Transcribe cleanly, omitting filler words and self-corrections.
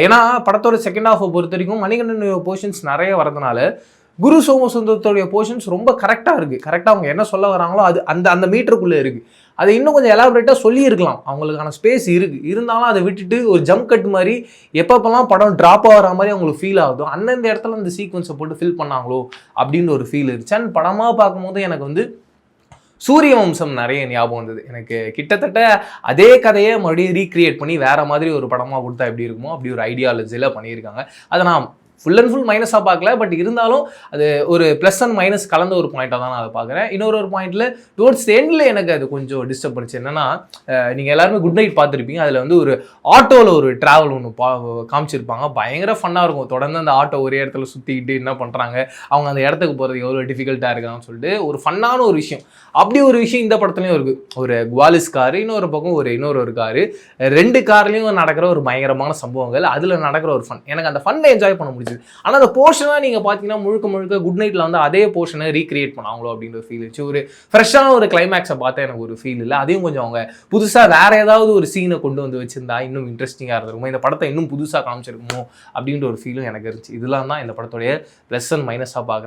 ஏன்னா படத்தோட செகண்ட் ஹாஃபை பொறுத்த வரைக்கும் மணிகண்டன் போர்ஷன்ஸ் நிறைய வரதுனால குரு சோமசுந்தரத்துடைய போர்ஷன்ஸ் ரொம்ப கரெக்டாக இருக்குது. கரெக்டாக அவங்க என்ன சொல்ல வராங்களோ அது அந்த அந்த மீட்டருக்குள்ளே இருக்குது. அதை இன்னும் கொஞ்சம் எலாபரேட்டாக சொல்லியிருக்கலாம். அவங்களுக்கான ஸ்பேஸ் இருக்குது. இருந்தாலும் அதை விட்டுட்டு ஒரு ஜம்ப் கட் மாதிரி எப்பப்பெல்லாம் படம் ட்ராப் ஆகிற மாதிரி அவங்களுக்கு ஃபீல் ஆகுதோ அந்தந்த இடத்துல அந்த சீக்வன்ஸை போட்டு ஃபில் பண்ணாங்களோ அப்படின்னு ஒரு ஃபீல் இருந்துச்சு. அண்ட் படமாக பார்க்கும்போது எனக்கு வந்து சூரிய வம்சம் நிறைய ஞாபகம் வந்தது. எனக்கு கிட்டத்தட்ட அதே கதையை மறுபடியும் ரீக்ரியேட் பண்ணி வேற மாதிரி ஒரு படமாக கொடுத்தா எப்படி இருக்குமோ அப்படி ஒரு ஐடியாலஜியில் பண்ணியிருக்காங்க. அதை நான் ஃபுல் அண்ட் ஃபுல் மைனஸாக பார்க்கல. பட் இருந்தாலும் அது ஒரு ப்ளஸ் அண்ட் மைனஸ் கலந்த ஒரு பாயிண்ட்டாக தான் நான் அதை பார்க்குறேன். இன்னொரு பாயிண்ட்டில் டுவர்ட்ஸ் எண்டில் எனக்கு அது கொஞ்சம் டிஸ்டர்ப் பண்ணிச்சு. என்னன்னா நீங்கள் எல்லாருமே குட் நைட் பார்த்துருப்பீங்க. அதில் வந்து ஒரு ஆட்டோவில் ஒரு ட்ராவல் ஒன்று காமிச்சிருப்பாங்க. பயங்கர ஃபன்னாக இருக்கும். தொடர்ந்து அந்த ஆட்டோ ஒரே இடத்துல சுற்றிக்கிட்டு என்ன பண்ணுறாங்க, அவங்க அந்த இடத்துக்கு போகிறது எவ்வளோ டிஃபிகல்ட்டாக இருக்காங்கன்னு சொல்லிட்டு ஒரு ஃபன்னான ஒரு விஷயம். அப்படி ஒரு விஷயம் இந்த படத்துலையும் இருக்குது. ஒரு குவாலிஸ் காரு, இன்னொரு பக்கம் இன்னொரு காரு, ரெண்டு கார்லையும் நடக்கிற ஒரு பயங்கரமான சம்பவங்கள், அதில் நடக்கிற ஒரு ஃபன். எனக்கு அந்த ஃபன்னை என்ஜாய் பண்ண முடியுது. ஆனால் அந்த போர்ஷனாக நீங்கள் பார்த்தீங்கன்னா முழுக்க குட் நைட்டில் வந்து அதே போர்ஷனை ரீக்ரியேட் பண்ணாங்களோ அப்படின்ற ஒரு ஃபீல் இருந்துச்சு. ஒரு ஃப்ரெஷ்ஷான ஒரு கிளைமேக்ஸை பார்த்தா எனக்கு ஒரு ஃபீல் இல்லை. அதையும் கொஞ்சம் அவங்க புதுசாக வேற ஏதாவது ஒரு சீனை கொண்டு வந்து வச்சிருந்தா இன்னும் இன்ட்ரெஸ்டிங்காக இருந்திருக்குமோ, இந்த படத்தை இன்னும் புதுசாக காமிச்சிருக்குமோ அப்படின்ற ஒரு ஃபீலும் எனக்கு இருந்துச்சு. இதெல்லாம் தான் இந்த படத்துடைய ப்ளஸ் அண்ட் மைனஸாக பார்க்குறேன்.